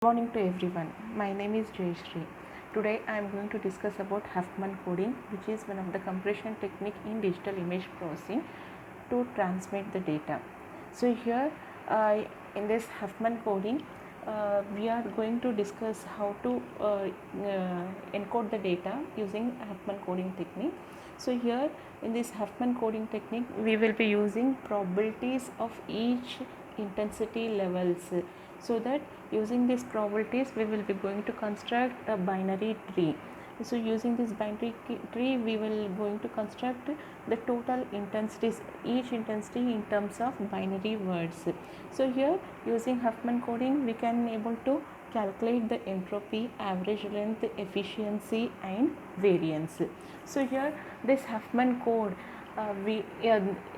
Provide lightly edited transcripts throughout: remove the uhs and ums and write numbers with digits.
Good morning to everyone. My name is Jayashree. Today I am going to discuss about Huffman coding, which is one of the compression technique in digital image processing to transmit the data. So here in this Huffman coding, we are going to discuss how to encode the data using Huffman coding technique. So here in this Huffman coding technique, we will be using probabilities of each intensity levels, so that using these probabilities we will be going to construct a binary tree. So using this binary tree we will going to construct the total intensities, each intensity in terms of binary words. So here using Huffman coding we can able to calculate the entropy, average length, efficiency and variance. So here this Huffman code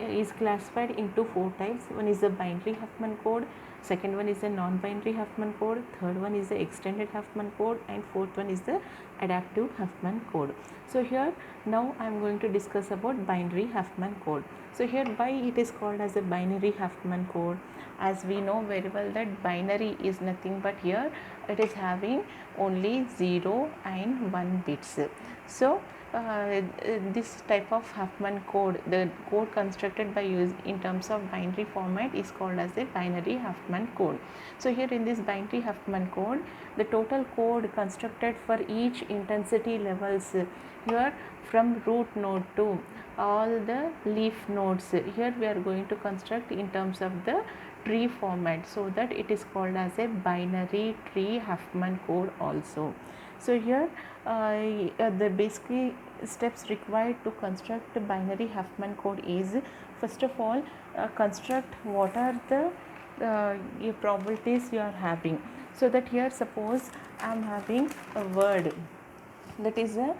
is classified into four types. One is the binary Huffman code, second one is the non-binary Huffman code, third one is the extended Huffman code, and fourth one is the adaptive Huffman code. So here now I am going to discuss about binary Huffman code. So here why it is called as a binary Huffman code, as we know very well that binary is nothing but here it is having only 0 and 1 bits. So this type of Huffman code, the code constructed by use in terms of binary format, is called as a binary Huffman code. So here in this binary Huffman code, the total code constructed for each intensity levels, here from root node to all the leaf nodes, here we are going to construct in terms of the tree format, so that it is called as a binary tree Huffman code also. So here the basically steps required to construct the binary Huffman code is, first of all, construct what are the probabilities you are having. So that here suppose I am having a word, that is a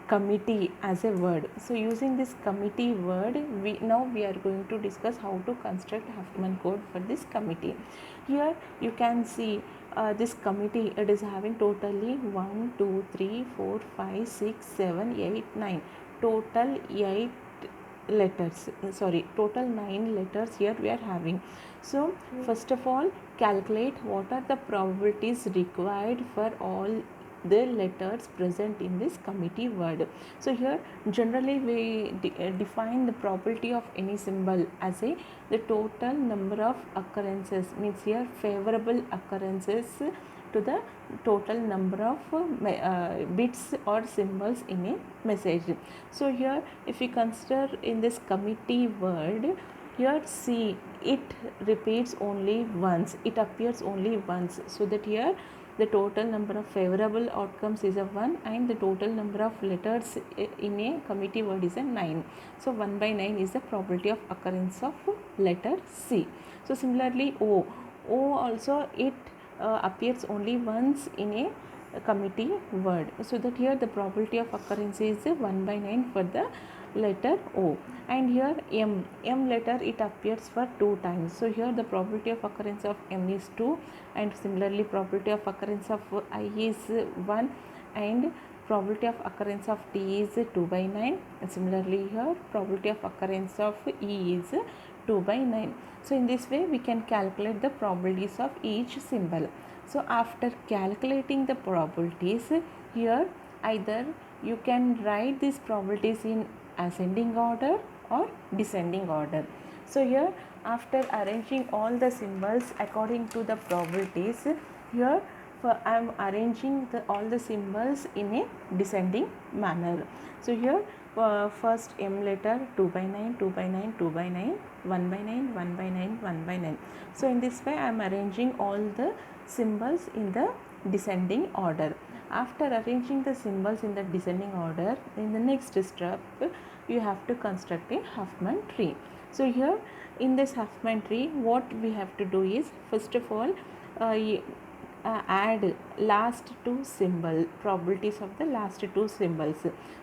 committee as a word. So using this committee word, we are going to discuss how to construct Huffman code for this committee. Here you can see this committee, it is having totally 1 2 3 4 5 6 7 8 9, total 8 letters, total 9 letters here we are having. So first of all, calculate what are the probabilities required for all the letters present in this committee word. So here generally we define the probability of any symbol as a the total number of occurrences, means here favorable occurrences to the total number of bits or symbols in a message. So here if we consider in this committee word, here see it repeats only once, it appears only once, so that here the total number of favorable outcomes is a 1 and the total number of letters in a committee word is a 9. So 1 by 9 is the probability of occurrence of letter C. So similarly O also it appears only once in a committee word, so that here the probability of occurrence is 1 by 9 for the letter O. And here M letter, it appears for 2 times, so here the probability of occurrence of M is 2, and similarly probability of occurrence of I is 1, and probability of occurrence of T is 2 by 9, and similarly here probability of occurrence of E is 2 by 9. So in this way we can calculate the probabilities of each symbol. So after calculating the probabilities, here either you can write these probabilities in ascending order or descending order. So here after arranging all the symbols according to the probabilities, here I am arranging all the symbols in a descending manner. So here first M letter 2 by 9, 2 by 9, 2 by 9, 1 by 9, 1 by 9, 1 by 9. So in this way I am arranging all the symbols in the descending order. After arranging the symbols in the descending order, in the next step you have to construct a Huffman tree. So here in this Huffman tree, what we have to do is, first of all add last two symbol probabilities of the last two symbols.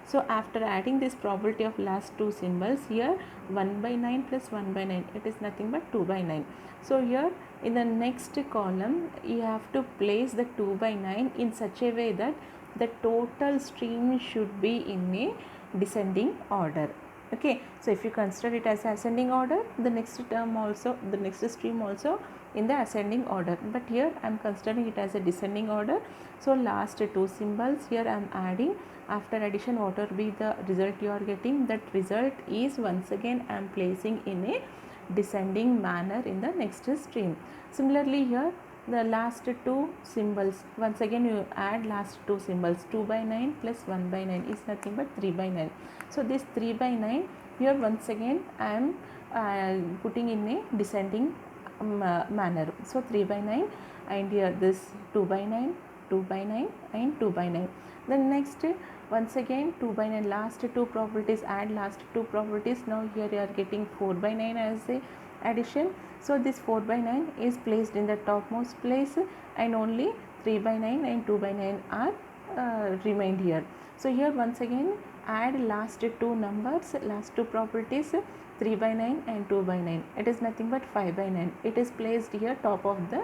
So after adding this probability of last two symbols, here 1 by 9 plus 1 by 9, it is nothing but 2 by 9. So here in the next column you have to place the 2 by 9 in such a way that the total string should be in a descending order. Okay, so if you consider it as ascending order, the next term also, the next stream also in the ascending order, but here I am considering it as a descending order. So last two symbols here I am adding. After addition, what will be the result you are getting? That result is once again I am placing in a descending manner in the next stream. Similarly here the last two symbols, once again you add last two symbols. 2 by 9 plus 1 by 9 is nothing but 3 by 9. So this 3 by 9 here once again I am putting in a descending manner. So 3 by 9, and here this 2 by 9, 2 by 9 and 2 by 9. Then next once again 2 by 9, last two probabilities, add last two probabilities. Now here you are getting 4 by 9 as a addition. So this 4 by 9 is placed in the topmost place, and only 3 by 9 and 2 by 9 are remained here. So here once again add last two numbers, last two properties, 3 by 9 and 2 by 9. It is nothing but 5 by 9. It is placed here top of the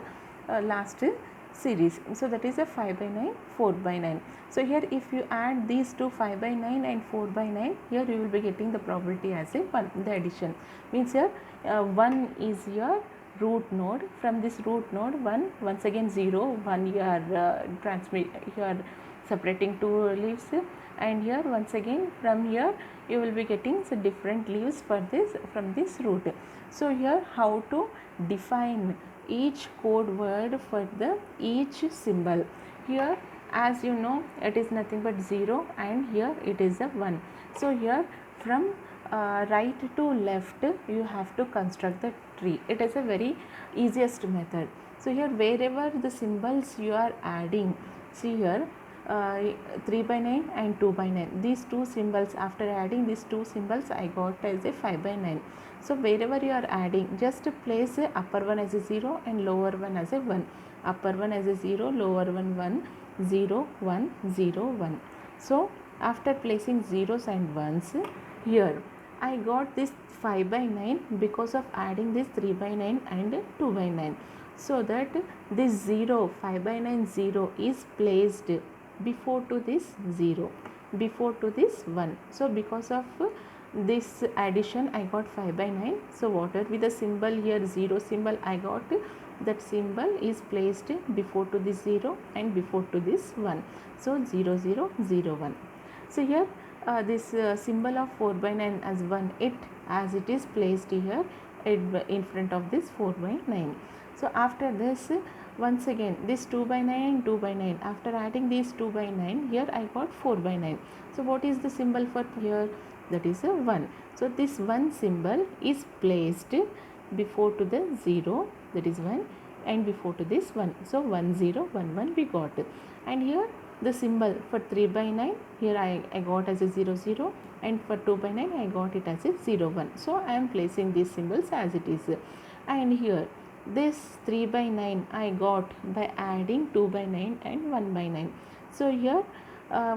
last series. So that is a 5 by 9, 4 by 9. So here if you add these two 5 by 9 and 4 by 9, here you will be getting the probability as a 1. The addition means here 1 is your root node. From this root node 1, once again 0, 1 you are you are separating two leaves, and here once again from here you will be getting some different leaves for this from this root. So here how to define each code word for the each symbol. Here as you know it is nothing but 0, and here it is a 1. So here from right to left you have to construct the tree. It is a very easiest method. So here wherever the symbols you are adding, see here 3 by 9 and 2 by 9, these two symbols, after adding these two symbols I got as a 5 by 9. So wherever you are adding, just place a upper one as a 0 and lower one as a 1. Upper one as a 0, lower one 1, 0 1 0 1. So after placing zeros and ones, here I got this 5 by 9 because of adding this 3 by 9 and 2 by 9. So that this 0, 5 by 9 0 is placed before to this 0, before to this 1. So because of this addition I got 5 by 9. So whatever be the symbol here, 0 symbol I got, that symbol is placed before to this 0 and before to this 1. So 0 0 0 1. So here this symbol of 4 by 9 as 1, it as it is placed here in front of this 4 by 9. So after this once again this 2 by 9 and 2 by 9, after adding these 2 by 9, here I got 4 by 9. So what is the symbol for here? That is a 1. So this 1 symbol is placed before to the 0, that is 1, and before to this 1. So 1 0 1 1 we got. And here the symbol for 3 by 9, here I got as a 0 0, and for 2 by 9 I got it as a 0 1. So I am placing these symbols as it is. And here this 3 by 9 I got by adding 2 by 9 and 1 by 9. So here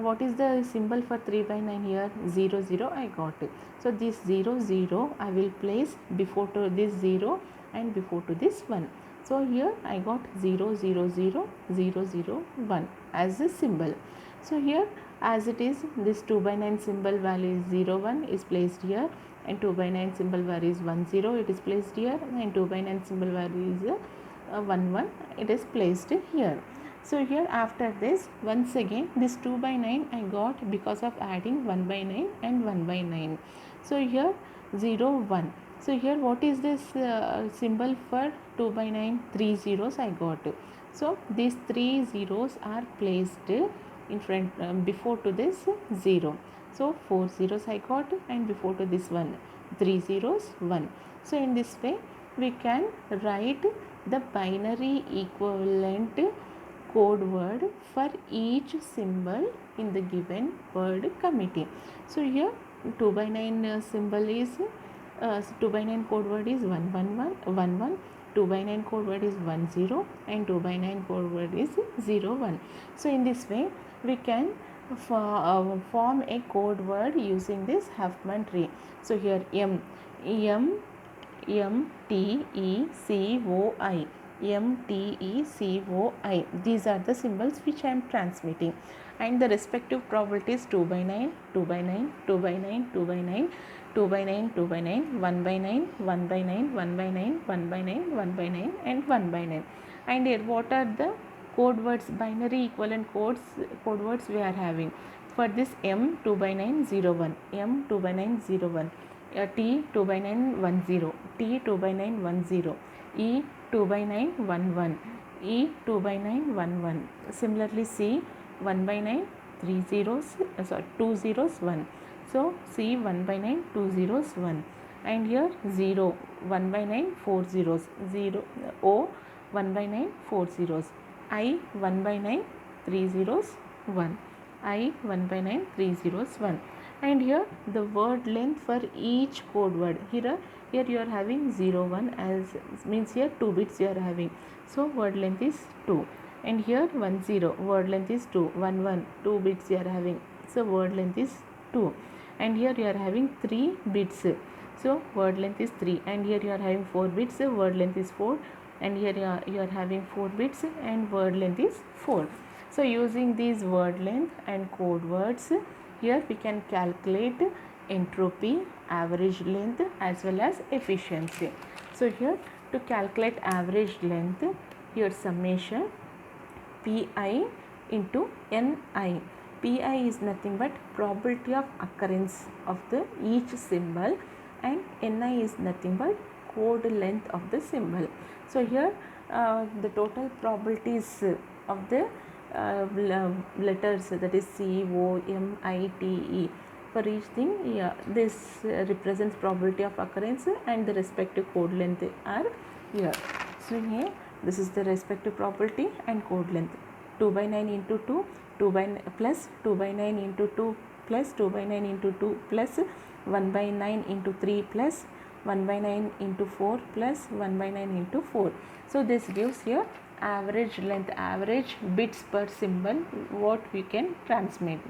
what is the symbol for 3 by 9 here? 0 0 I got it. So this 0 0 I will place before to this 0 and before to this 1. So here I got 0 0 0 0 0 1 as a symbol. So here as it is, this 2 by 9 symbol value is 0 1 is placed here, and 2 by 9 symbol value is 1 0, it is placed here, and 2 by 9 symbol value is 1 1, it is placed here. So here after this once again this 2 by 9 I got because of adding 1 by 9 and 1 by 9. So here 0 1. So here what is this symbol for 2 by 9? 3 zeros I got. So these 3 zeros are placed in front before to this 0. So 4 zeros I got, and before to this 1, 3 zeros 1. So in this way we can write the binary equivalent code word for each symbol in the given word committee. So here 2 by 9 symbol is 2 by 9 code word is 1 1 1 1 1. 2 by 9 code word is 1 0, and 2 by 9 code word is 0 1. So in this way we can form a code word using this Huffman tree. So here M T E C O I, MTECOI. These are the symbols which I am transmitting, and the respective probabilities 2 by 9, 2 by 9, 2 by 9, 2 by 9, 2 by 9, 2 by 9, 1 by 9, 1 by 9, 1 by 9, 1 by 9, 1 by 9, and 1 by 9. And here what are the code words, binary equivalent code words we are having for this? M 2 by 9 0 1, M 2 by 9 0 1, T 2 by 9 1 0, T 2 by 9 1 0, E 2 by 9 1 1, E 2 by 9 1 1. Similarly C 1 by 9 3 zeros, 2 zeros 1. So C 1 by 9 2 zeros 1, and here 0 1 by 9 4 zeros 0, O 1 by 9 4 zeros, I 1 by 9 3 zeros 1, I 1 by 9 3 zeros 1. And here the word length for each code word, here you are having 0 1, as means here 2 bits you are having, so word length is 2. And here 1 0, word length is 2, 1 1, 2 bits you are having, so word length is 2. And here you are having 3 bits, so word length is 3. And here you are having 4 bits, word length is 4. And here you are having 4 bits and word length is 4. So using these word length and code words, here we can calculate entropy, average length, as well as efficiency. So here to calculate average length, here summation Pi into Ni. Pi is nothing but probability of occurrence of the each symbol, and Ni is nothing but code length of the symbol. So here the total probabilities of the letters, that is C, O, M, I, T, E, for each thing, this represents probability of occurrence, and the respective code length are here. So here this is the respective probability and code length. 2 by 9 into 2, 2 by plus 2 by 9 into 2 plus 2 by 9 into 2 plus 1 by 9 into 3 plus 1 by 9 into 4 plus 1 by 9 into 4. So this gives here average length, average bits per symbol what we can transmit.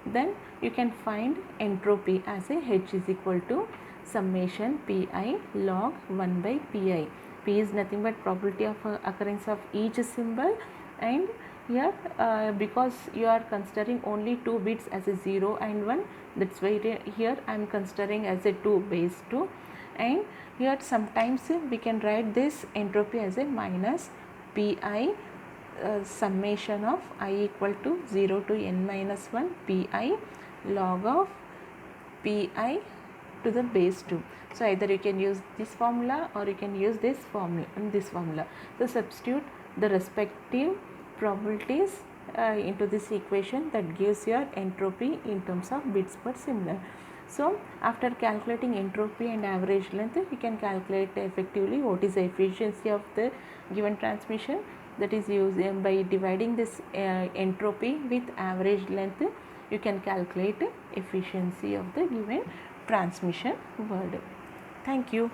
Then you can find entropy as a H is equal to summation Pi log 1 by Pi. P is nothing but probability of occurrence of each symbol, and here because you are considering only 2 bits as a 0 and 1, that's why here I am considering as a 2 base 2. And here sometimes we can write this entropy as a minus Pi summation of I equal to 0 to n minus 1 Pi log of Pi to the base 2. So either you can use this formula or you can use this formula. So substitute the respective probabilities into this equation, that gives your entropy in terms of bits per symbol. So after calculating entropy and average length, we can calculate effectively what is the efficiency of the given transmission. That is used by dividing this entropy with average length, you can calculate efficiency of the given transmission word. Thank you.